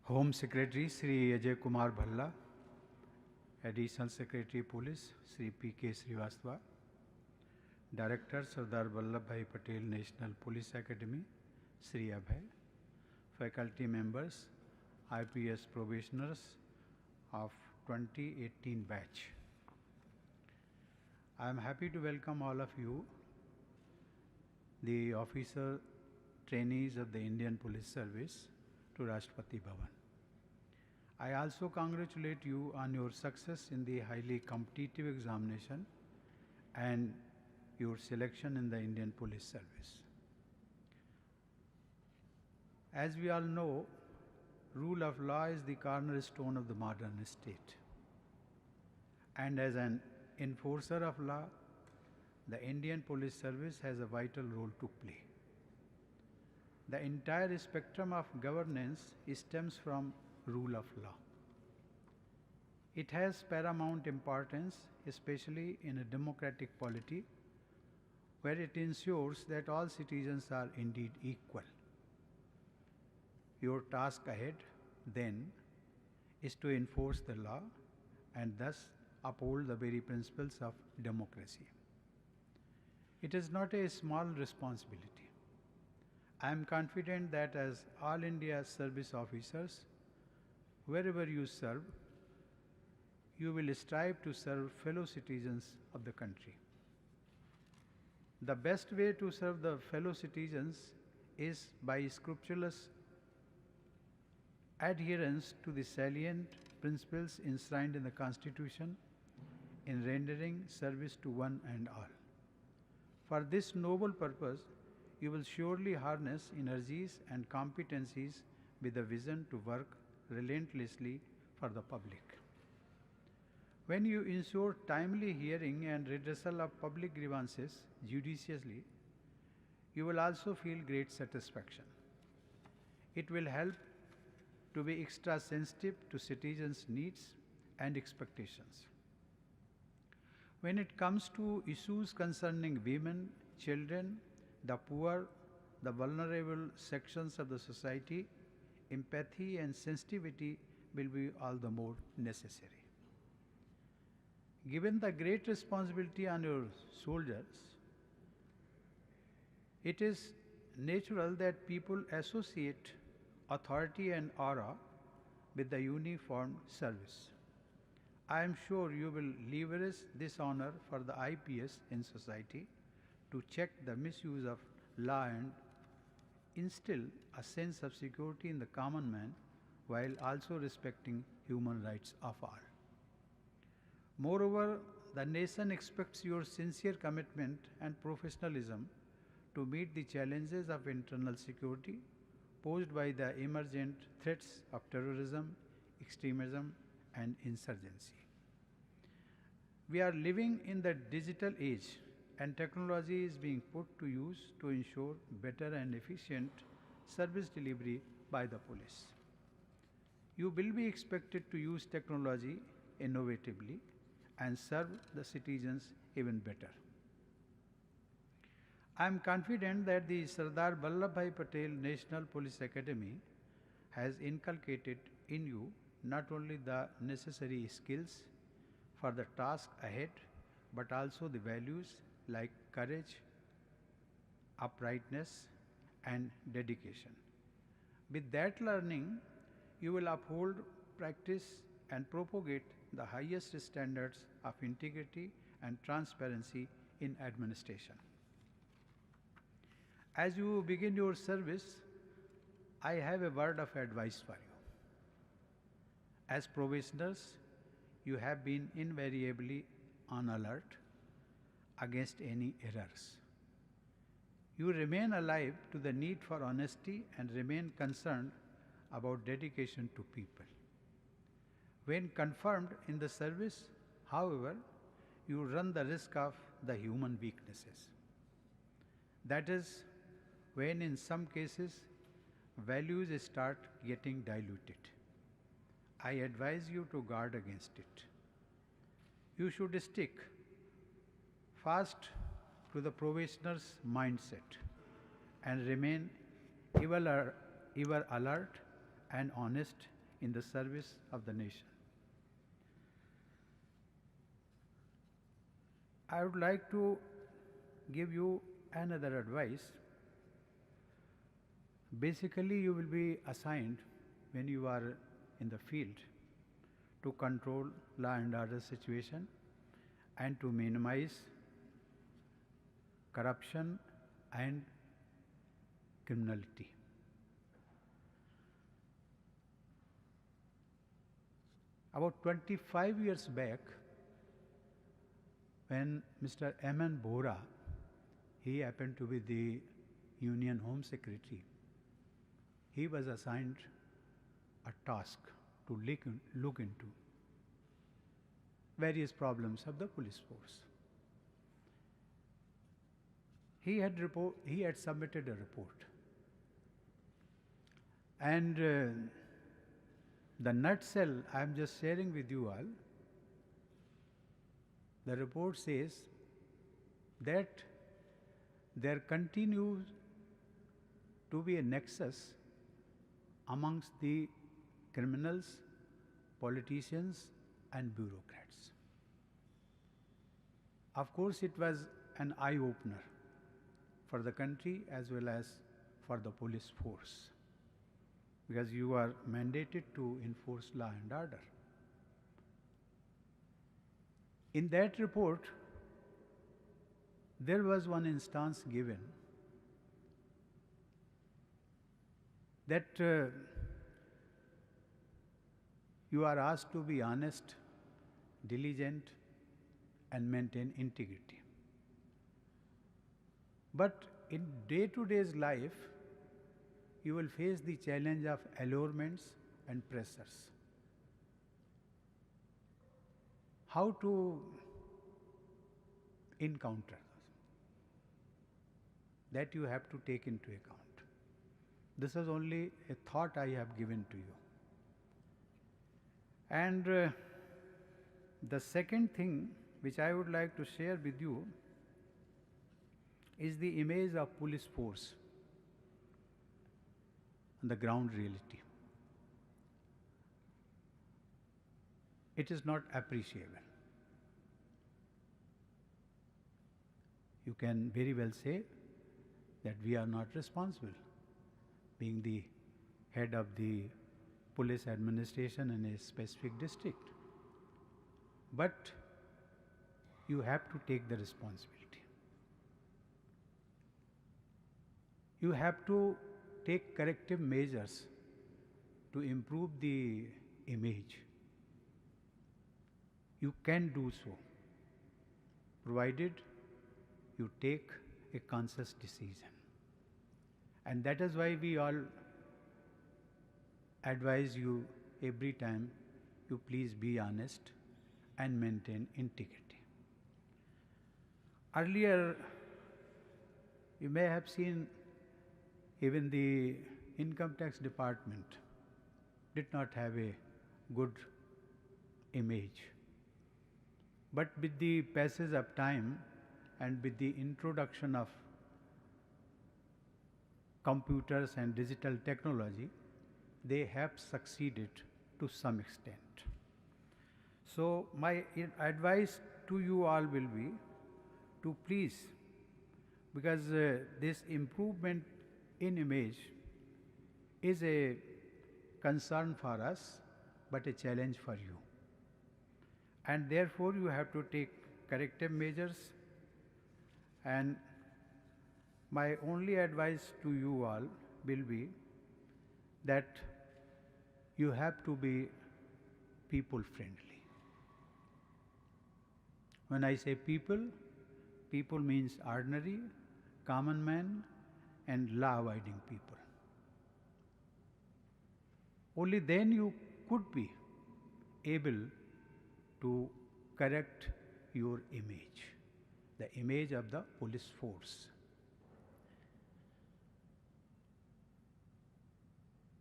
Home Secretary Sri Ajay Kumar Bhalla, Additional Secretary Police Sri P.K. Srivastava, Director Sardar Vallabhbhai Patel National Police Academy Sri Abhay, faculty members, IPS probationers of 2018 batch. I am happy to welcome all of you, the officer trainees of the Indian Police Service, to Rashtrapati Bhavan. I also congratulate you on your success in the highly competitive examination and your selection in the Indian Police Service. As we all know, rule of law is the cornerstone of the modern state. And as an enforcer of law, the Indian Police Service has a vital role to play. The entire spectrum of governance stems from rule of law. It has paramount importance, especially in a democratic polity, where it ensures that all citizens are indeed equal. Your task ahead, then, is to enforce the law and thus uphold the very principles of democracy. It is not a small responsibility. I am confident that as All India service officers, wherever you serve, you will strive to serve fellow citizens of the country. The best way to serve the fellow citizens is by scrupulous adherence to the salient principles enshrined in the Constitution in rendering service to one and all. For this noble purpose, you will surely harness energies and competencies with a vision to work relentlessly for the public. When you ensure timely hearing and redressal of public grievances judiciously, you will also feel great satisfaction. It will help to be extra sensitive to citizens' needs and expectations. When it comes to issues concerning women, children, the poor, the vulnerable sections of the society, empathy and sensitivity will be all the more necessary. Given the great responsibility on your shoulders, it is natural that people associate authority and aura with the uniformed service. I am sure you will leverage this honor for the IPS in society to check the misuse of law and instill a sense of security in the common man while also respecting human rights of all. Moreover, the nation expects your sincere commitment and professionalism to meet the challenges of internal security posed by the emergent threats of terrorism, extremism, and insurgency. We are living in the digital age, and technology is being put to use to ensure better and efficient service delivery by the police. You will be expected to use technology innovatively and serve the citizens even better. I am confident that the Sardar Vallabhbhai Patel National Police Academy has inculcated in you not only the necessary skills for the task ahead, but also the values like courage, uprightness, and dedication. With that learning, you will uphold, practice, and propagate the highest standards of integrity and transparency in administration. As you begin your service, I have a word of advice for you. As probationers, you have been invariably on alert against any errors. You remain alive to the need for honesty and remain concerned about dedication to people. When confirmed in the service, however, you run the risk of the human weaknesses. That is when in some cases values start getting diluted. I advise you to guard against it. You should stick fast to the probationer's mindset and remain ever alert and honest in the service of the nation. I would like to give you another advice. Basically, you will be assigned when you are in the field to control law and order situation and to minimize corruption and criminality. About 25 years back, when Mr. M.N. Bora, he happened to be the Union Home Secretary, he was assigned a task to look into various problems of the police force. He had submitted a report, and the nutshell I am just sharing with you all. The report says that there continues to be a nexus amongst the criminals, politicians, and bureaucrats. Of course, it was an eye-opener for the country as well as for the police force, because you are mandated to enforce law and order. In that report, there was one instance given that you are asked to be honest, diligent, and maintain integrity. But in day-to-day life, you will face the challenge of allurements and pressures. How to encounter those? That you have to take into account. This is only a thought I have given to you. And the second thing which I would like to share with you is the image of police force on the ground reality. It is not appreciable. You can very well say that we are not responsible, being the head of the police administration in a specific district. But you have to take the responsibility. You have to take corrective measures to improve the image. You can do so, provided you take a conscious decision. And that is why we all advise you every time you please be honest and maintain integrity. Earlier, you may have seen even the income tax department did not have a good image. But with the passage of time and with the introduction of computers and digital technology, they have succeeded to some extent. So my advice to you all will be to please, because this improvement in image is a concern for us, but a challenge for you. And therefore you have to take corrective measures. And my only advice to you all will be that you have to be people friendly. When I say people, people means ordinary, common man, and law-abiding people. Only then you could be able to correct your image, the image of the police force.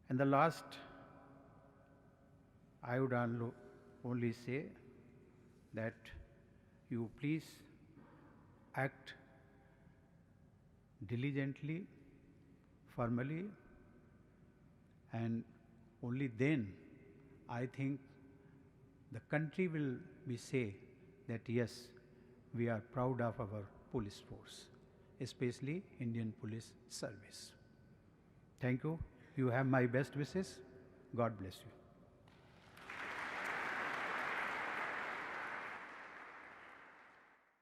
And the last, I would only say that you please act diligently, formally, and only then I think the country will be say that yes, we are proud of our police force, especially Indian Police Service. Thank you. You have my best wishes. God bless you.